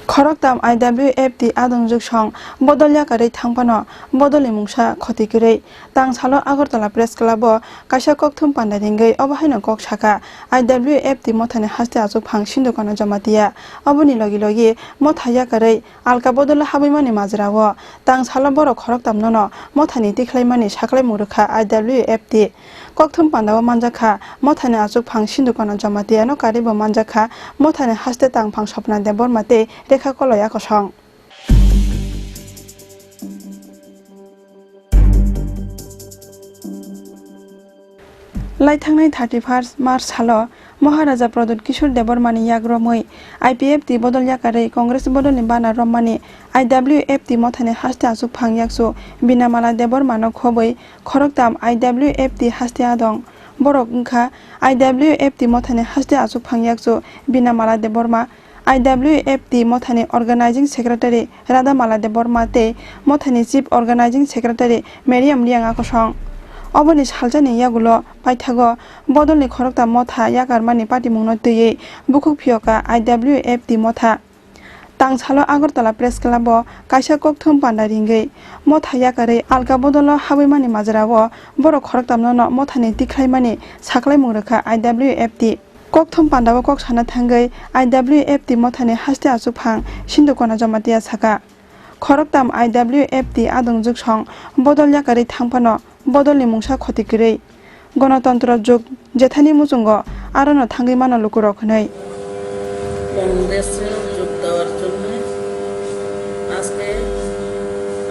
Khoroktham IWFT Adongjwk song Bodolni kare thangpano Bodolni mungsa khoti kore tang salo Agartala Press Club o kaisa kokthum panda ringai obahaino kok saka IWFT mothane haste achuk phang sindukano Jamatia oboni logi logi mothaya kare alka Bodolni habuimani majrao tang salo boro Khoroktham nono mothani Tikhlai mani saklai Rwkha IWFT kokthum panda o manjakha mothane achuk phang sindukano Jamatia no karibo manjakha mothane haste tang phang sopna de bormate Rwkha koloya kosong Laithangnai 31 March salo Maharaja Pradut Kishore Debormani yagromoi IPFT Bodolni kare Congress Bodolni bana romani IWFT mothane haste achuk phang yaksu binamala Debormano khoboi Khoroktham IWFT haste adong borok wngkha IWFT mothane haste achuk phang yaksu binamala Deborma IWFT mothani Organizing Secretary Radamala Deborma te mothani Chief Organizing Secretary Meriam Lianga kosong oboni saljani yagulo paithago Bodolni Khoroktham motha yakarmani party mungno teye bukuk phioka IWFT motha tangsalo Agartala Press Club o kaisa kokthum panda ringai motha yakare alka Bodolno habuimani majrao boro Khoroktham no mothani Tikhlai mani saklai Rwkha IWFT kokthum panda o kok sana thangai IWFT mothani haste achuk phang sindukona Jamatia saka Khoroktham IWFT Adongjwk song Bodolni kare thangpano Bodolni mungsa khoti kore গণতন্ত্র যুগ জেথানি মুজুঙ্গ আরনো থাঙ্গি মানো লুকুরক নাই কংগ্রেসে যোগ দেওয়ার জন্য আজকে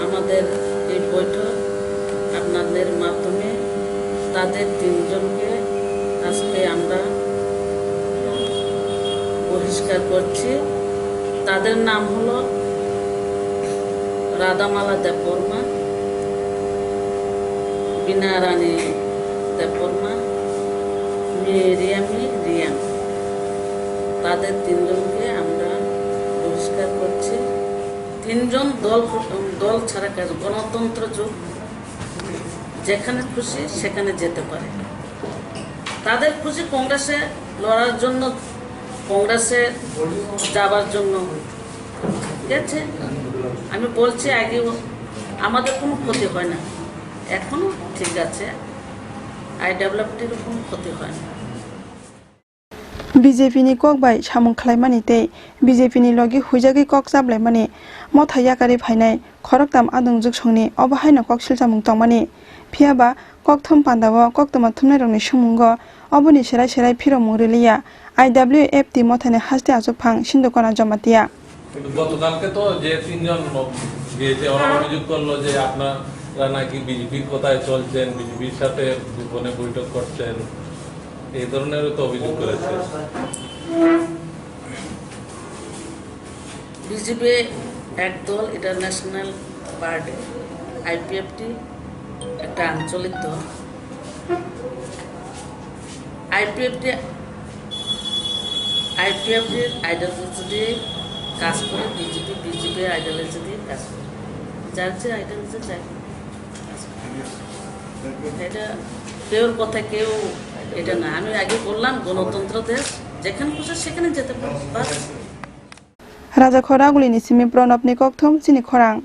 আমাদের এই বৈঠক আপনাদের মাধ্যমে তাদের তিনজনকে আজকে আমরা বহিষ্কার করছি তাদের নাম হলো রাধামালা দেববর্মা বিনা রানী দেববর্মা মেরিয়ামি রিয়াং তাদের তিনজনকে আমরা বহিষ্কার করছি তিনজন দল ছাড়া কাজ গণতন্ত্র যুগ যেখানে খুশি সেখানে যেতে পারে তাদের খুশি কংগ্রেসে লড়ার জন্য কংগ্রেসে যাবার জন্য ঠিক আছে আমি বলছি আগে আমাদের কোনো ক্ষতি হয় না এখনো ঠিক আছে IWFTর কোনো ক্ষতি হয় না BJP ni kok bai samung khlaimani tei BJP ni logi huijagi kok chaplaimani motha yakari phainai Khoroktham Adongjwk songni obahaino kok silchamung tongmani phiaba kokthum pandao koktoma thumnai rokni sumungo oboni serai serai phiromung riliya IWFT mothane haste achuk phang sindukona Jamatia কিন্তু গতকালকে তো যে তিনজন গিয়েছে ওরা অভিযোগ করলো যে আপনারা নাকি বিজেপির কথায় চলছেন বিজেপির সাথে গোপনে বৈঠক করছেন এই ধরনের তো অভিযোগ করেছে বিজেপি একদল ইন্টারন্যাশনাল পার্টি IPFT একটা আঞ্চলিক দল IPFT আইডিওলজি দিয়ে কাজ করে বিজেপি আইডিওলজি দিয়ে কাজ করে যার যে আইডিওলজি চাই এটা কেউর কথা কেউ এটা না আমি আগে বললাম গণতন্ত্র দেশ যেখানে খুশি সেখানে যেতে পারে Raja Khorang ulini simi pronop ni kokthum Chini Khorang